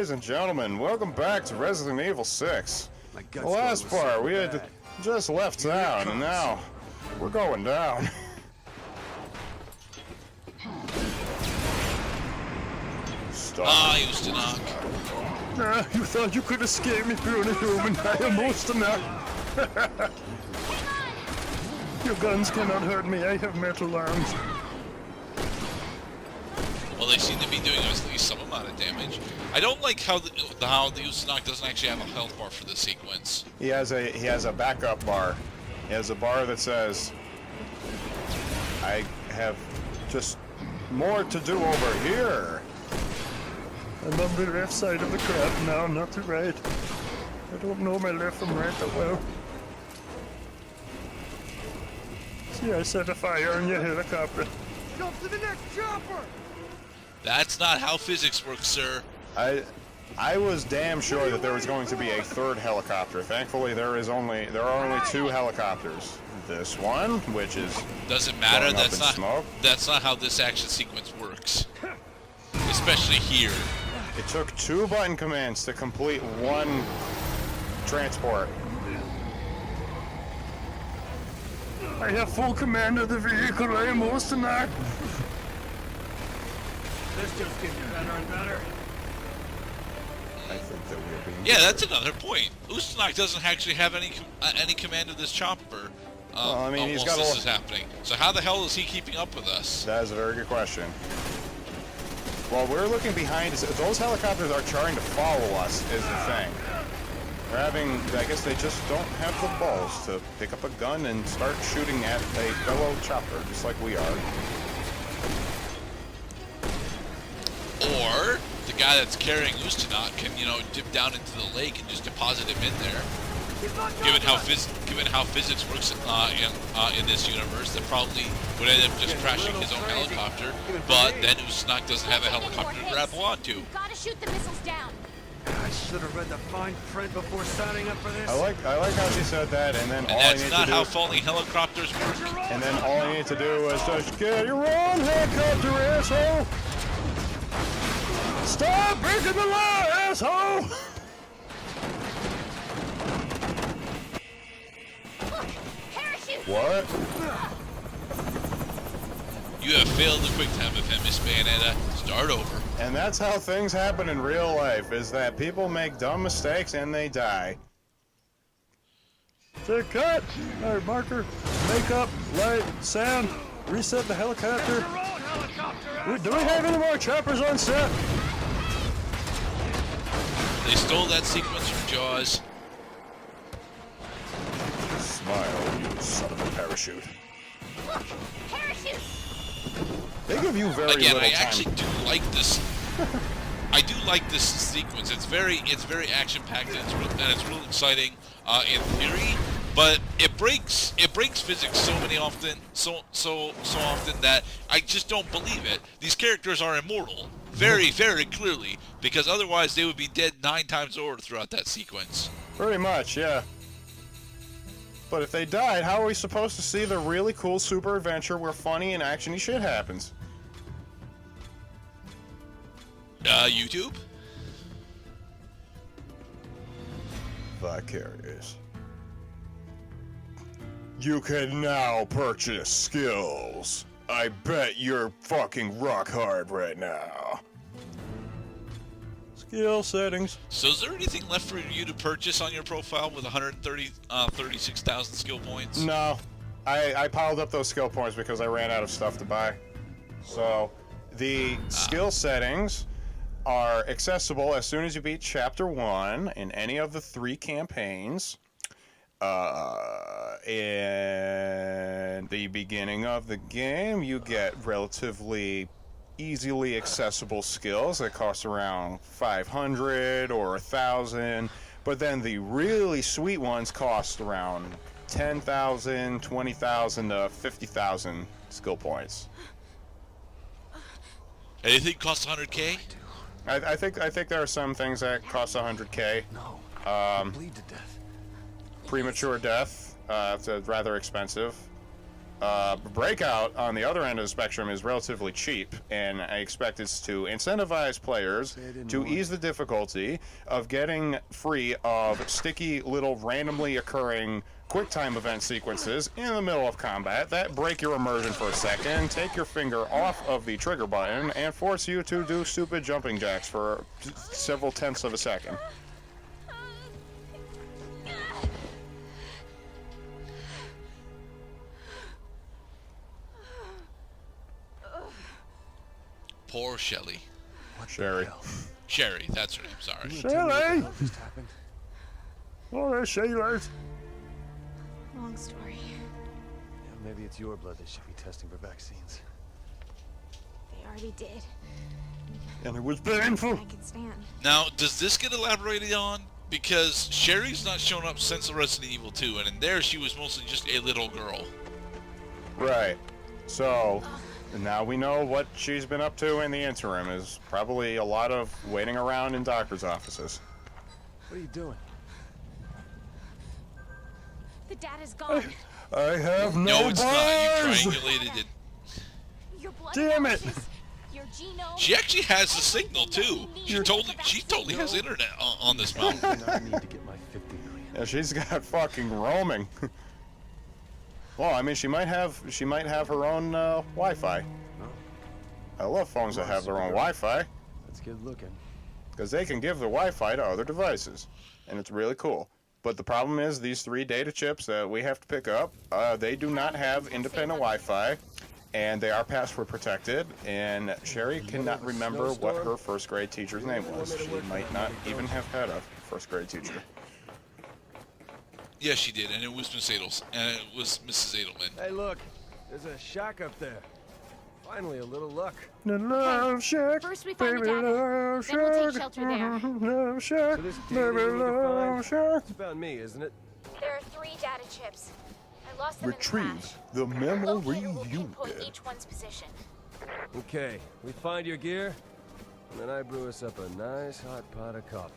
ladies and gentlemen, welcome back to Resident Evil 6. The last part, we had just left town, and now we're going down. Stop. Ah, I used to knock. You thought you could escape me through the human. I am most of not. Your guns cannot hurt me. I have metal arms. Well, they seem to be doing at least some amount of damage. I don't like how the Usanok doesn't actually have a health bar for this sequence. He has a backup bar. He has a bar that says, I have just more to do over here. I'm on the left side of the crowd now, not the right. I don't know my left from right that well. See, I set a fire on your helicopter. Jump to the next chopper! That's not how physics works, sir. I was damn sure that there was going to be a third helicopter. Thankfully, there are only 2 helicopters. This one, which is doesn't matter. Smoke. That's not how this action sequence works. Especially here. It took 2 button commands to complete 1 transport. I have full command of the vehicle. I am Usanok. This just gets better and better. I think that we're being... Yeah, that's another point. Usanok doesn't actually have any command of this chopper. Well, I mean, he's got this is happening. So how the hell is he keeping up with us? That is a very good question. Well, we're looking behind us. Those helicopters are trying to follow us, is the thing. They're having, I guess they just don't have the balls to pick up a gun and start shooting at a fellow chopper, just like we are. Or the guy that's carrying Usanok can, dip down into the lake and just deposit him in there. Given how physics works in this universe, that probably would end up just crashing his own helicopter. But then Usanok doesn't have a helicopter to grab onto. You've got to shoot the missiles down. I should have read the fine print before signing up for this. I like how she said that, and then that's not how falling helicopters work. And then all I need to do is just get your own helicopter, asshole! Stop breaking the law, asshole! Parachute! What? You have failed the quick time event, Miss Bayonetta. Start over. And that's how things happen in real life, is that people make dumb mistakes and they die. So cut! Alright, marker, makeup, light, sound, reset the helicopter. Do we have any more choppers on set? They stole that sequence from Jaws. Smile, you son of a parachute. Look! Parachute! They give you very little time. Again, I actually do like this. I do like this sequence. It's very action-packed and it's real exciting in theory. But it breaks physics so often that I just don't believe it. These characters are immortal, very clearly, because otherwise they would be dead 9 times over throughout that sequence. Pretty much, yeah. But if they died, how are we supposed to see the really cool super adventure where funny and actiony shit happens? YouTube? Vicarious. You can now purchase skills. I bet you're fucking rock hard right now. Skill settings. So is there anything left for you to purchase on your profile with 36,000 skill points? No. I piled up those skill points because I ran out of stuff to buy. So, the skill settings are accessible as soon as you beat Chapter 1 in any of the 3 campaigns. In the beginning of the game, you get relatively easily accessible skills that cost around 500 or 1,000, but then the really sweet ones cost around 10,000, 20,000 to 50,000 skill points. Anything costs 100K? I think there are some things that cost 100K. No. Bleed to death. Premature death. It's rather expensive. Breakout, on the other end of the spectrum, is relatively cheap, and I expect it's to incentivize players to ease the difficulty of getting free of sticky little randomly occurring quick-time event sequences in the middle of combat that break your immersion for a second, take your finger off of the trigger button, and force you to do stupid jumping jacks for several tenths of a second. Poor Shelly. Sherry. Sherry, that's her name, sorry. Shelly! What just happened? Oh, there's Shelly. Long story. Yeah, maybe it's your blood they should be testing for vaccines. They already did. And it was painful. I can stand. Now, does this get elaborated on? Because Sherry's not shown up since Resident Evil 2, and in there she was mostly just a little girl. Right. So, now we know what she's been up to in the interim is probably a lot of waiting around in doctor's offices. What are you doing? The data's gone. I have No, no it's not. You bars! triangulated it. Your blood Damn it. analysis, your genome. She actually has the signal, too. She totally has internet on this mountain. I need to get my 50 million. Yeah, she's got fucking roaming. Well, I mean, she might have her own Wi-Fi. I love phones that have their own Wi-Fi That's good looking. because they can give the Wi-Fi to other devices, and it's really cool. But the problem is these 3 data chips that we have to pick up, they do not have independent Wi-Fi, and they are password protected, and Sherry cannot remember what her first grade teacher's name was. She might not even have had a first grade teacher. Yes, she did, and it was Mrs. Edelman. Hey, look. There's a shack up there. Finally, a little luck. The love shack, First we find the baby, data, love then we'll take shack, shelter there. love shack, So this baby, data we need to love find, shack. it's about me, isn't it? There are 3 data chips. I lost them in the Retrieve crash. the memory Locator will you pinpoint did. each one's position. Okay, we find your gear, and then I brew us up a nice hot pot of coffee.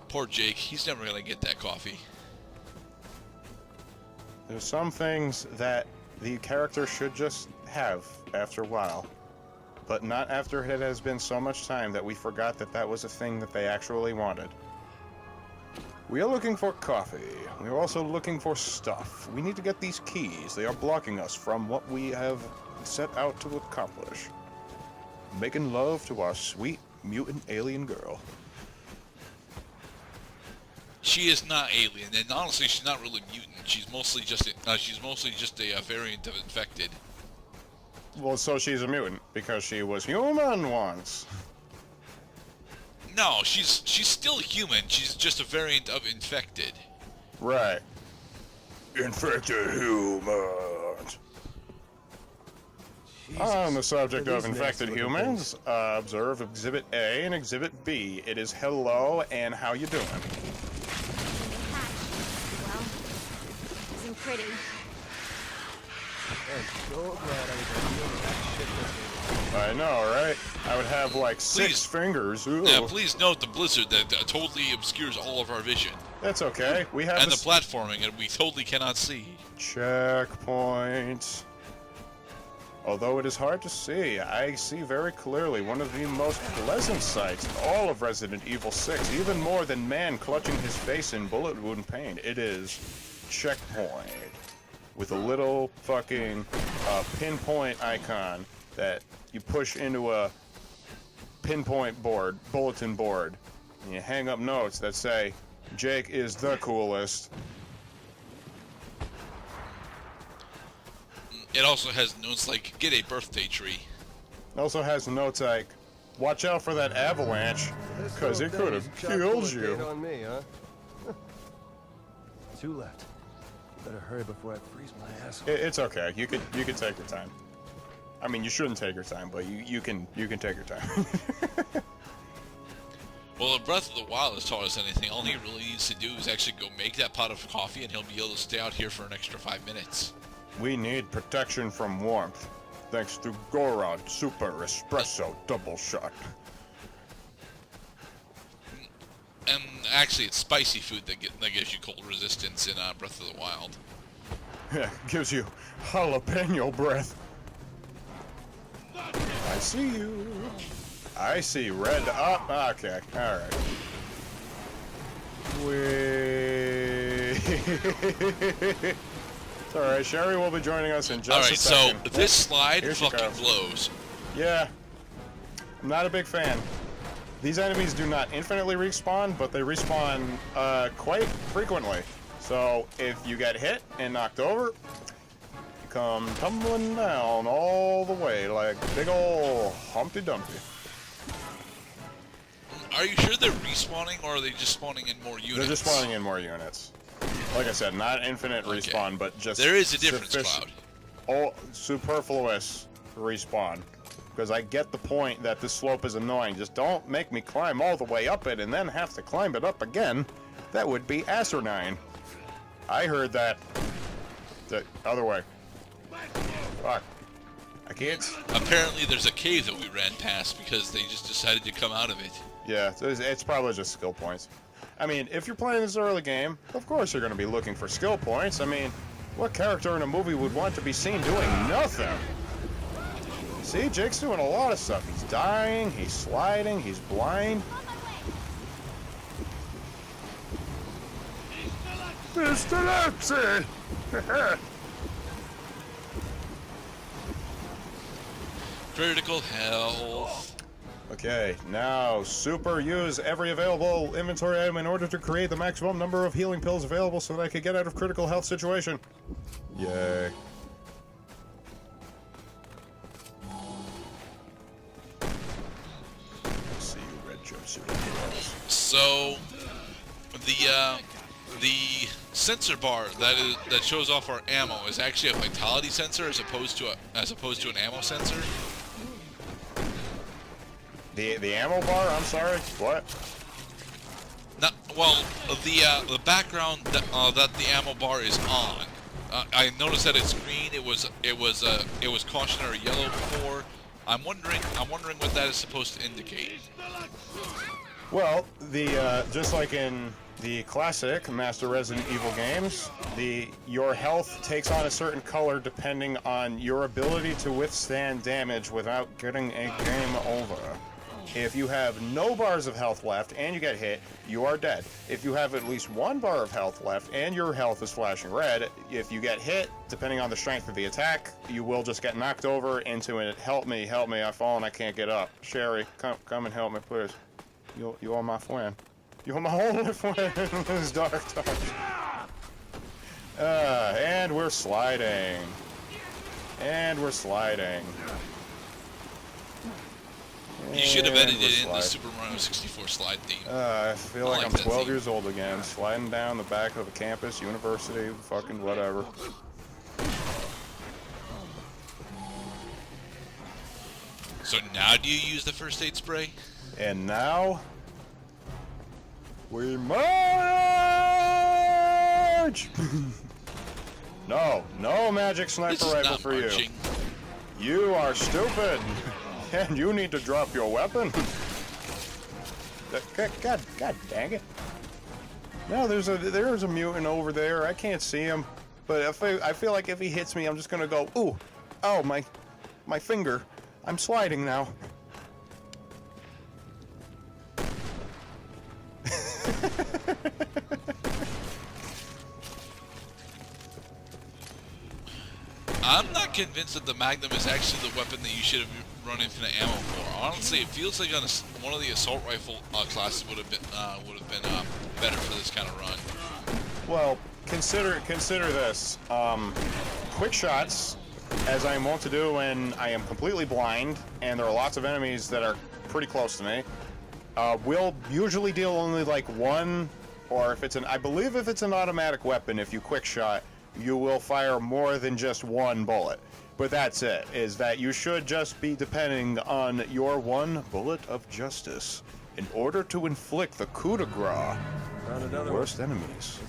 Poor Jake, he's never gonna get that coffee. There's some things that the character should just have after a while, but not after it has been so much time that we forgot that that was a thing that they actually wanted. We are looking for coffee. We are also looking for stuff. We need to get these keys. They are blocking us from what we have set out to accomplish. Making love to our sweet mutant alien girl. She is not alien, and honestly, she's not really mutant. She's mostly just a variant of infected. Well, so she's a mutant because she was human once. No, she's still human. She's just a variant of infected. Right. Infected humans. On the subject of infected humans, observe Exhibit A and Exhibit B. It is hello and how you doing? Well, isn't pretty. I'm so glad I was able to do that shit this I know, right? I would have like 6 Please. fingers. Ooh. Now, please note the blizzard that totally obscures all of our vision. That's okay. We have And the this platforming, and we totally cannot see. checkpoint. Although it is hard to see, I see very clearly one of the most pleasant sights in all of Resident Evil 6, even more than man clutching his face in bullet wound pain. It is checkpoint with a little fucking pinpoint icon that you push into a pinpoint board, bulletin board, and you hang up notes that say, Jake is the coolest. It also has notes like, get a birthday tree. It also has notes like, watch out for that avalanche, because it could have killed you. On me, huh? 2 left. Better hurry before I freeze my ass. It's okay. You could take your time. I mean, you shouldn't take your time, but you can take your time. Well, if Breath of the Wild has taught us anything, all he really needs to do is actually go make that pot of coffee, and he'll be able to stay out here for an extra 5 minutes. We need protection from warmth, thanks to Goron Super Espresso Double Shot. And actually, it's spicy food that gives you cold resistance in Breath of the Wild. Gives you jalapeno breath. I see you. I see red up. Okay, alright. It's alright, Sherry will be joining us in just a second. Alright, so this slide Here she fucking comes. blows. Yeah. I'm not a big fan. These enemies do not infinitely respawn, but they respawn quite frequently. So if you get hit and knocked over, you come tumbling down all the way like big ol' Humpty Dumpty. Are you sure they're respawning, or are they just spawning in more units? They're just spawning in more units. Like I said, not infinite respawn, but just there is a difference, Cloud. Oh, superfluous respawn. Because I get the point that this slope is annoying. Just don't make me climb all the way up it and then have to climb it up again. That would be asinine. I heard that the other way. Fuck. I can't. Apparently there's a cave that we ran past because they just decided to come out of it. Yeah, it's probably just skill points. I mean, if you're playing this early game, of course you're going to be looking for skill points. I mean, what character in a movie would want to be seen doing nothing? See, Jake's doing a lot of stuff. He's dying, he's sliding, he's blind. Mr. Lexi! Critical health. Okay, now super use every available inventory item in order to create the maximum number of healing pills available so that I can get out of critical health situation. Yay. See you, red jumpsuit. So the sensor bar that shows off our ammo is actually a vitality sensor as opposed to an ammo sensor. The ammo bar? I'm sorry. What? Not, well, the background that the ammo bar is on. I noticed that it's green. It was cautionary yellow before. I'm wondering what that is supposed to indicate. Well, just like in the classic Master Resident Evil games, your health takes on a certain color depending on your ability to withstand damage without getting a game over. If you have no bars of health left and you get hit, you are dead. If you have at least one bar of health left and your health is flashing red, if you get hit, depending on the strength of the attack, you will just get knocked over into it. Help me, I've fallen, I can't get up. Sherry, come and help me, please. You are my friend. You're my only friend in this dark touch. And we're sliding. You should have edited in the Super Mario 64 slide theme. I feel like I'm 12 theme. years old again, sliding down the back of a campus, university, fucking whatever. So now do you use the first aid spray? And now we march! No magic sniper This is rifle not for marching. you. You are stupid, and you need to drop your weapon. God dang it! No, there's a mutant over there. I can't see him, but I feel like if he hits me, I'm just gonna go, ooh, oh my finger. I'm sliding now. I'm not convinced that the Magnum is actually the weapon that you should have run infinite ammo for. Honestly, it feels like one of the assault rifle classes would have been better for this kind of run. Well, consider this. Quick shots, as I am wont to do when I am completely blind and there are lots of enemies that are pretty close to me, will usually deal only like one, or I believe if it's an automatic weapon, if you quick shot, you will fire more than just one bullet. But that's it, is that you should just be depending on your one bullet of justice in order to inflict the coup de grace on the worst enemies,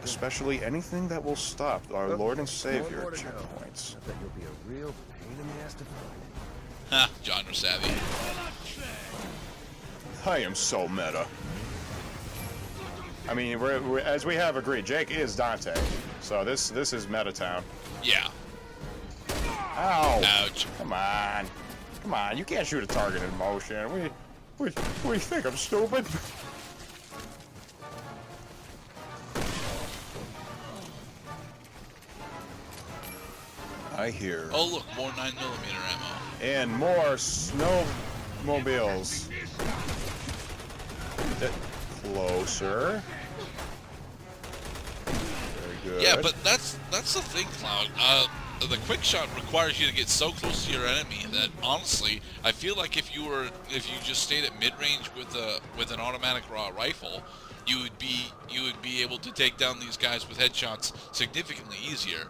especially anything that will stop our Lord and Savior checkpoints. I bet you'll be a real pain in the ass to find. Ha, genre savvy. I am so meta. I mean, as we have agreed, Jake is Dante. So this is Meta Town. Yeah. Ow! Ouch. Come on. Come on, you can't shoot a target in motion. What do you think, I'm stupid? I hear. Oh look, more 9mm ammo. And more snowmobiles. Closer. Very good. Yeah, but that's the thing, Cloud. The quick shot requires you to get so close to your enemy that honestly, I feel like if you just stayed at mid range with an automatic rifle, you would be able to take down these guys with headshots significantly easier.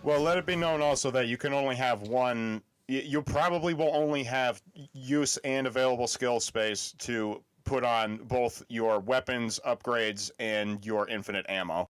Well, let it be known also that you can only have one. You probably will only have use and available skill space to put on both your weapons upgrades and your infinite ammo.